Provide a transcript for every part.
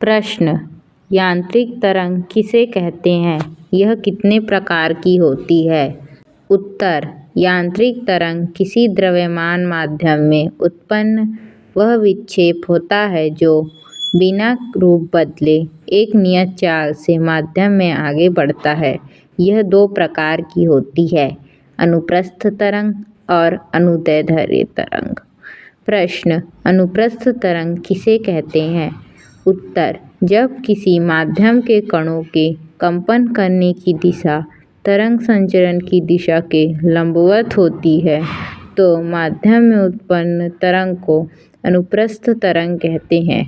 प्रश्न, यांत्रिक तरंग किसे कहते हैं? यह कितने प्रकार की होती है? उत्तर, यांत्रिक तरंग किसी द्रव्यमान माध्यम में उत्पन्न वह विक्षेप होता है जो बिना रूप बदले एक नियत चाल से माध्यम में आगे बढ़ता है। यह दो प्रकार की होती है, अनुप्रस्थ तरंग और अनुदैर्ध्य तरंग। प्रश्न, अनुप्रस्थ तरंग किसे कहते हैं? उत्तर, जब किसी माध्यम के कणों के कंपन करने की दिशा तरंग संचरण की दिशा के लंबवत होती है तो माध्यम में उत्पन्न तरंग को अनुप्रस्थ तरंग कहते हैं।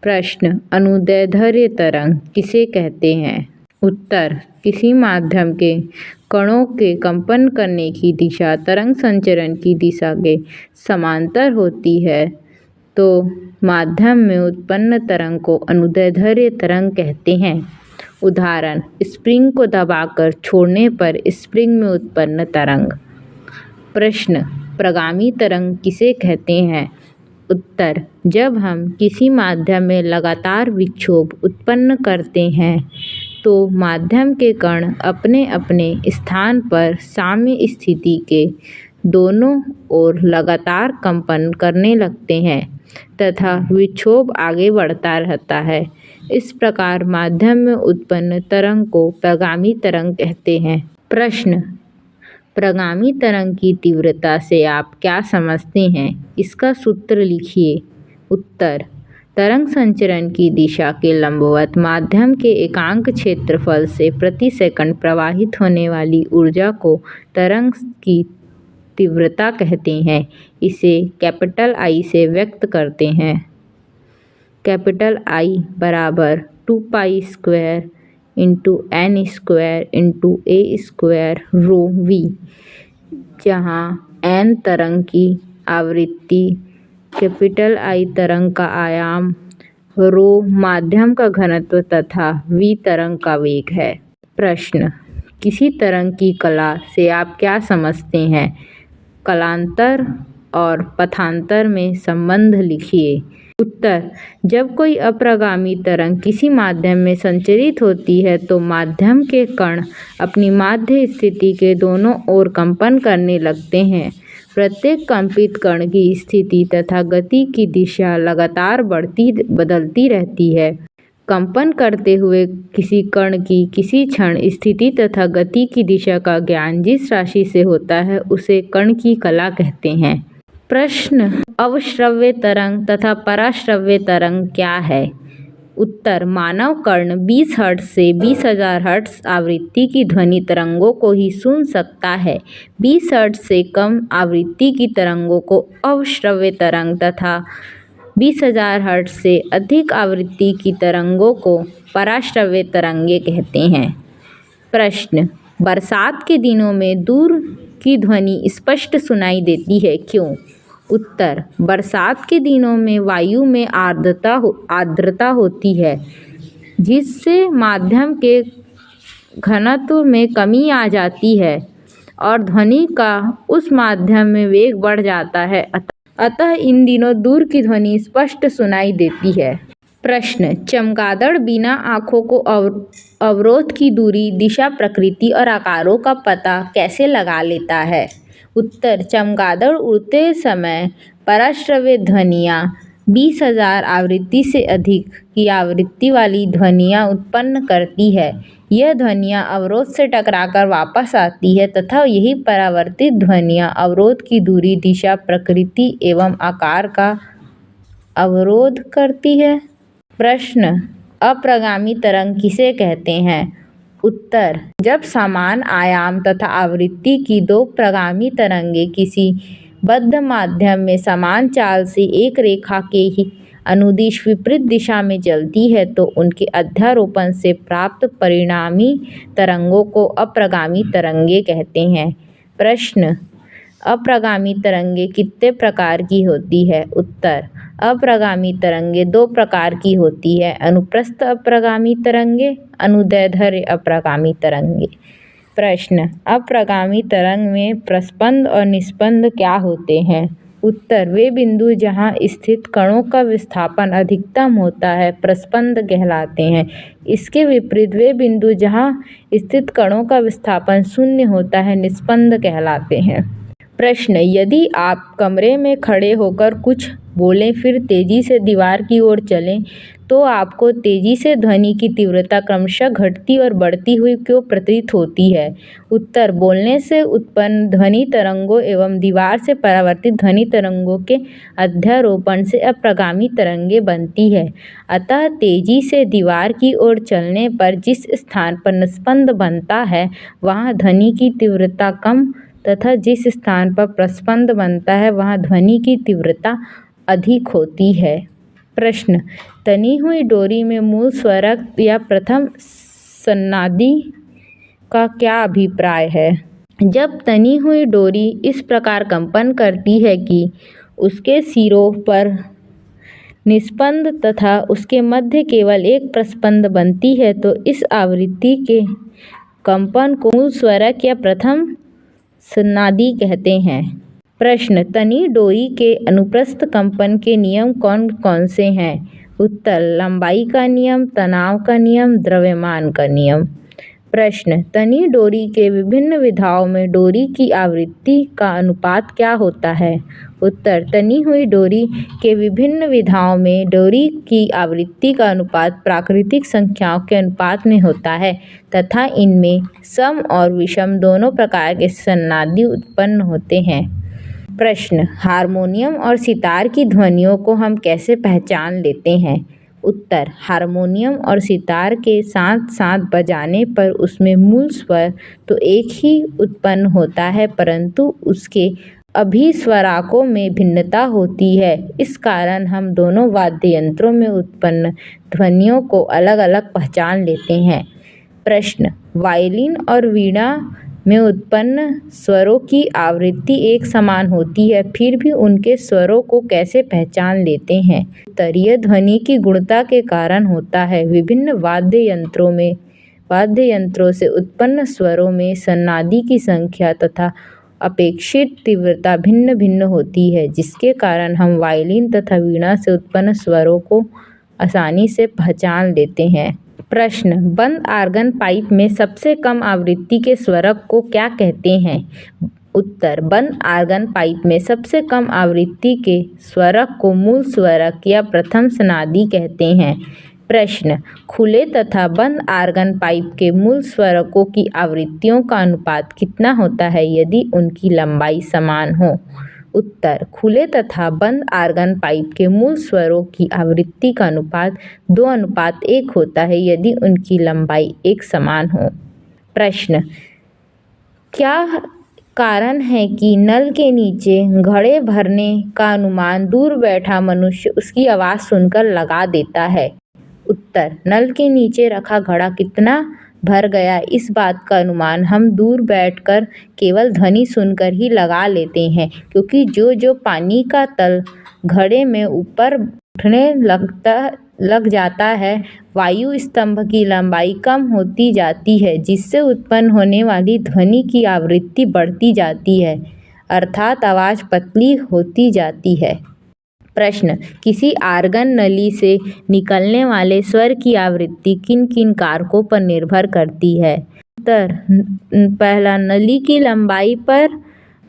प्रश्न, अनुदैर्ध्य तरंग किसे कहते हैं? उत्तर, किसी माध्यम के कणों के कंपन करने की दिशा तरंग संचरण की दिशा के समांतर होती है तो माध्यम में उत्पन्न तरंग को अनुदैर्ध्य तरंग कहते हैं। उदाहरण, स्प्रिंग को दबाकर छोड़ने पर स्प्रिंग में उत्पन्न तरंग। प्रश्न, प्रगामी तरंग किसे कहते हैं? उत्तर, जब हम किसी माध्यम में लगातार विक्षोभ उत्पन्न करते हैं तो माध्यम के कण अपने अपने स्थान पर साम्य स्थिति के दोनों ओर लगातार कंपन करने लगते हैं तथा विक्षोभ आगे बढ़ता रहता है। इस प्रकार माध्यम में उत्पन्न तरंग को प्रगामी तरंग कहते हैं। प्रश्न, प्रगामी तरंग की तीव्रता से आप क्या समझते हैं? इसका सूत्र लिखिए। उत्तर, तरंग संचरण की दिशा के लंबवत माध्यम के एकांक क्षेत्रफल से प्रति सेकंड प्रवाहित होने वाली ऊर्जा को तरंग की तीव्रता कहते हैं। इसे कैपिटल I से व्यक्त करते हैं। कैपिटल I बराबर 2π² n² a² ρV, जहाँ n तरंग की आवृत्ति, कैपिटल I तरंग का आयाम, ρ माध्यम का घनत्व तथा v तरंग का वेग है। प्रश्न, किसी तरंग की कला से आप क्या समझते हैं? कलांतर और पथांतर में संबंध लिखिए। उत्तर, जब कोई अप्रगामी तरंग किसी माध्यम में संचरित होती है तो माध्यम के कण अपनी माध्य स्थिति के दोनों ओर कंपन करने लगते हैं। प्रत्येक कंपित कण की स्थिति तथा गति की दिशा लगातार बदलती रहती है। कंपन करते हुए किसी कण की किसी क्षण स्थिति तथा गति की दिशा का ज्ञान जिस राशि से होता है उसे कण की कला कहते हैं। प्रश्न, अवश्रव्य तरंग तथा पराश्रव्य तरंग क्या है? उत्तर, मानव कर्ण 20 हर्ट्ज से 20,000 हर्ट्ज आवृत्ति की ध्वनि तरंगों को ही सुन सकता है। 20 हर्ट्ज से कम आवृत्ति की तरंगों को अवश्रव्य तरंग तथा 20,000 हर्ट्ज से अधिक आवृत्ति की तरंगों को पराश्रव्य तरंगे कहते हैं। प्रश्न, बरसात के दिनों में दूर की ध्वनि स्पष्ट सुनाई देती है, क्यों? उत्तर, बरसात के दिनों में वायु में आर्द्रता होती है जिससे माध्यम के घनत्व में कमी आ जाती है और ध्वनि का उस माध्यम में वेग बढ़ जाता है, अतः इन दिनों दूर की ध्वनि स्पष्ट सुनाई देती है। प्रश्न, चमगादड़ बिना आँखों को अवरोध की दूरी, दिशा, प्रकृति और आकारों का पता कैसे लगा लेता है? उत्तर, चमगादड़ उड़ते समय पराश्रव्य ध्वनियाँ 20,000 आवृत्ति से अधिक की आवृत्ति वाली ध्वनियाँ उत्पन्न करती है। यह ध्वनियाँ अवरोध से टकराकर वापस आती है तथा यही परावर्तित ध्वनियाँ अवरोध की दूरी, दिशा, प्रकृति एवं आकार का अवरोध करती है। प्रश्न, अप्रगामी तरंग किसे कहते हैं? उत्तर, जब समान आयाम तथा आवृत्ति की दो प्रगामी तरंगे किसी बद्ध माध्यम में समान चाल से एक रेखा के ही अनुदिश विपरीत दिशा में चलती है तो उनके अध्यारोपण से प्राप्त परिणामी तरंगों को अप्रगामी तरंगे कहते हैं। प्रश्न, अप्रगामी तरंगे कितने प्रकार की होती है? उत्तर, अप्रगामी तरंगे दो प्रकार की होती है, अनुप्रस्थ अप्रगामी तरंगे, अनुदैर्ध्य अप्रगामी तरंगे। प्रश्न, अप्रगामी तरंग में प्रस्पंद और निस्पंद क्या होते हैं? उत्तर, वे बिंदु जहाँ स्थित कणों का विस्थापन अधिकतम होता है प्रस्पंद कहलाते हैं। इसके विपरीत वे बिंदु जहाँ स्थित कणों का विस्थापन शून्य होता है निस्पंद कहलाते हैं। प्रश्न, यदि आप कमरे में खड़े होकर कुछ बोलें फिर तेजी से दीवार की ओर चलें तो आपको तेजी से ध्वनि की तीव्रता क्रमशः घटती और बढ़ती हुई क्यों प्रतीत होती है? उत्तर, बोलने से उत्पन्न ध्वनि तरंगों एवं दीवार से परावर्तित ध्वनि तरंगों के अध्यारोपण से अप्रगामी तरंगें बनती है। अतः तेजी से दीवार की ओर चलने पर जिस स्थान पर निस्पंद बनता है वहाँ ध्वनि की तीव्रता कम तथा जिस स्थान पर प्रस्पंद बनता है वहाँ ध्वनि की तीव्रता अधिक होती है। प्रश्न, तनी हुई डोरी में मूल स्वरक या प्रथम सन्नादी का क्या अभिप्राय है? जब तनी हुई डोरी इस प्रकार कंपन करती है कि उसके सिरों पर निस्पंद तथा उसके मध्य केवल एक प्रस्पंद बनती है तो इस आवृत्ति के कंपन को मूल स्वरक या प्रथम सन्नादी कहते हैं। प्रश्न, तनी डोरी के अनुप्रस्थ कंपन के नियम कौन कौन से हैं? उत्तर, लंबाई का नियम, तनाव का नियम, द्रव्यमान का नियम। प्रश्न, तनी डोरी के विभिन्न विधाओं में डोरी की आवृत्ति का अनुपात क्या होता है? उत्तर, तनी हुई डोरी के विभिन्न विधाओं में डोरी की आवृत्ति का अनुपात प्राकृतिक संख्याओं के अनुपात में होता है तथा इनमें सम और विषम दोनों प्रकार के सन्नादी उत्पन्न होते हैं। प्रश्न, हारमोनियम और सितार की ध्वनियों को हम कैसे पहचान लेते हैं? उत्तर, हारमोनियम और सितार के साथ साथ बजाने पर उसमें मूल स्वर तो एक ही उत्पन्न होता है परंतु उसके अभिस्वराकों में भिन्नता होती है। इस कारण हम दोनों वाद्य यंत्रों में उत्पन्न ध्वनियों को अलग अलग पहचान लेते हैं। प्रश्न, वायलिन और वीणा में उत्पन्न स्वरों की आवृत्ति एक समान होती है फिर भी उनके स्वरों को कैसे पहचान लेते हैं? उत्तर, यह ध्वनि की गुणता के कारण होता है। विभिन्न वाद्य यंत्रों से उत्पन्न स्वरों में सन्नादी की संख्या तथा अपेक्षित तीव्रता भिन्न भिन्न होती है जिसके कारण हम वायलिन तथा वीणा से उत्पन्न स्वरों को आसानी से पहचान लेते हैं। प्रश्न, बंद आर्गन पाइप में सबसे कम आवृत्ति के स्वरक को क्या कहते हैं? उत्तर, बंद आर्गन पाइप में सबसे कम आवृत्ति के स्वरक को मूल स्वरक या प्रथम सन्नादी कहते हैं। प्रश्न, खुले तथा बंद आर्गन पाइप के मूल स्वरकों की आवृत्तियों का अनुपात कितना होता है यदि उनकी लंबाई समान हो? उत्तर, खुले तथा बंद आर्गन पाइप के मूल स्वरों की आवृत्ति का अनुपात 2:1 होता है यदि उनकी लंबाई एक समान हो। प्रश्न, क्या कारण है कि नल के नीचे घड़े भरने का अनुमान दूर बैठा मनुष्य उसकी आवाज़ सुनकर लगा देता है? उत्तर, नल के नीचे रखा घड़ा कितना भर गया इस बात का अनुमान हम दूर बैठकर केवल ध्वनि सुनकर ही लगा लेते हैं क्योंकि जो पानी का तल घड़े में ऊपर उठने लग जाता है वायु स्तंभ की लंबाई कम होती जाती है जिससे उत्पन्न होने वाली ध्वनि की आवृत्ति बढ़ती जाती है अर्थात आवाज़ पतली होती जाती है। प्रश्न, किसी आर्गन नली से निकलने वाले स्वर की आवृत्ति किन किन कारकों पर निर्भर करती है? उत्तर, पहला, नली की लंबाई पर,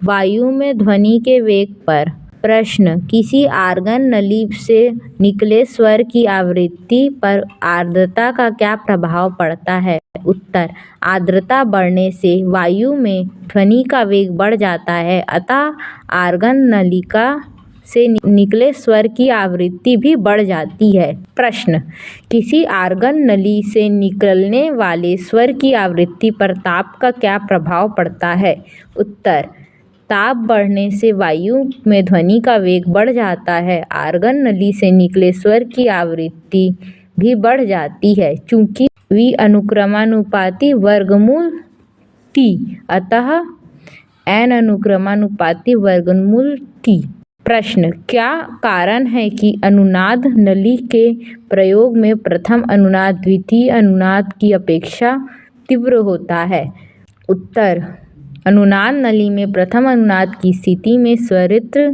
वायु में ध्वनि के वेग पर। प्रश्न, किसी आर्गन नली से निकले स्वर की आवृत्ति पर आर्द्रता का क्या प्रभाव पड़ता है? उत्तर, आर्द्रता बढ़ने से वायु में ध्वनि का वेग बढ़ जाता है अतः आर्गन नलिका से निकले स्वर की आवृत्ति भी बढ़ जाती है। प्रश्न, किसी आर्गन नली से निकलने वाले स्वर की आवृत्ति पर ताप का क्या प्रभाव पड़ता है? उत्तर, ताप बढ़ने से वायु में ध्वनि का वेग बढ़ जाता है आर्गन नली से निकले स्वर की आवृत्ति भी बढ़ जाती है चूंकि V अनुक्रमानुपाती वर्गमूल T अतः N अनुक्रमानुपाती वर्गमूल T। प्रश्न, क्या कारण है कि अनुनाद नली के प्रयोग में प्रथम अनुनाद द्वितीय अनुनाद की अपेक्षा तीव्र होता है? उत्तर, अनुनाद नली में प्रथम अनुनाद की स्थिति में स्वरित्र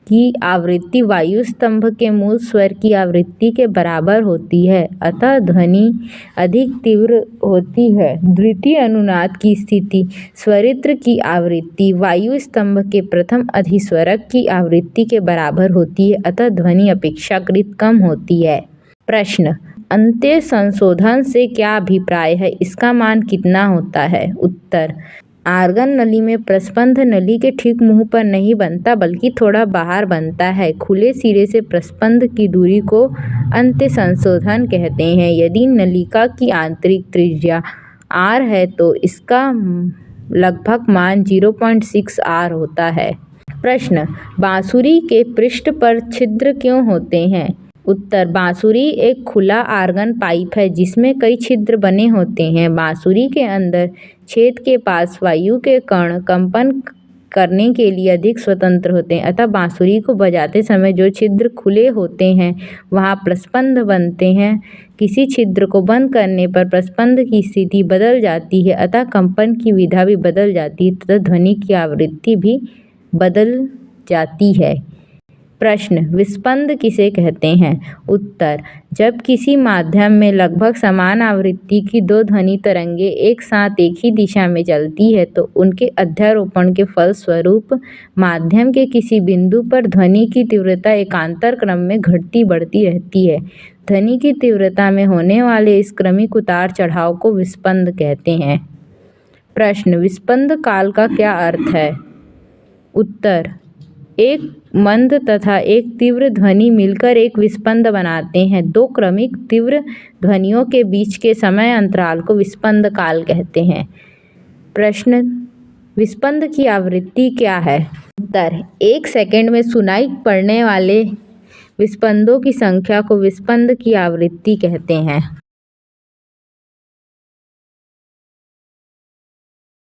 की आवृत्ति वायु स्तंभ के मूल स्वर की आवृत्ति के बराबर होती है, अतः ध्वनि अधिक तीव्र होती है। द्वितीय अनुनाद की स्थिति स्वरित्र की आवृत्ति वायु स्तंभ के प्रथम अधिस्वरक की आवृत्ति के बराबर होती है, अतः ध्वनि अपेक्षाकृत कम होती है। प्रश्न: अंत्य संशोधन से क्या अभिप्राय है, इसका मान कितना होता है? उत्तर: आर्गन नली में प्रस्पंद नली के ठीक मुंह पर नहीं बनता बल्कि थोड़ा बाहर बनता है। खुले सिरे से प्रस्पंद की दूरी को अंत्य संशोधन कहते हैं। यदि नलिका की आंतरिक त्रिज्या r है तो इसका लगभग मान 0.6 r होता है। प्रश्न: बांसुरी के पृष्ठ पर छिद्र क्यों होते हैं? उत्तर: बांसुरी एक खुला आर्गन पाइप है जिसमें कई छिद्र बने होते हैं। बांसुरी के अंदर छेद के पास वायु के कण कंपन करने के लिए अधिक स्वतंत्र होते हैं, अतः बांसुरी को बजाते समय जो छिद्र खुले होते हैं वहां प्रस्पंद बनते हैं। किसी छिद्र को बंद करने पर प्रस्पंद की स्थिति बदल जाती है, अतः कंपन की विधा भी बदल जाती है तथा ध्वनि की आवृत्ति भी बदल जाती है। प्रश्न: विस्पंद किसे कहते हैं? उत्तर: जब किसी माध्यम में लगभग समान आवृत्ति की दो ध्वनि तरंगें एक साथ एक ही दिशा में चलती है तो उनके अध्यारोपण के फलस्वरूप माध्यम के किसी बिंदु पर ध्वनि की तीव्रता एकांतर क्रम में घटती बढ़ती रहती है। ध्वनि की तीव्रता में होने वाले इस क्रमिक उतार चढ़ाव को विस्पंद कहते हैं। प्रश्न: विस्पंद काल का क्या अर्थ है? उत्तर: एक मंद तथा एक तीव्र ध्वनि मिलकर एक विस्पंद बनाते हैं। दो क्रमिक तीव्र ध्वनियों के बीच के समय अंतराल को विस्पंद काल कहते हैं। प्रश्न: विस्पंद की आवृत्ति क्या है? उत्तर: 1 सेकंड में सुनाई पड़ने वाले विस्पंदों की संख्या को विस्पंद की आवृत्ति कहते हैं।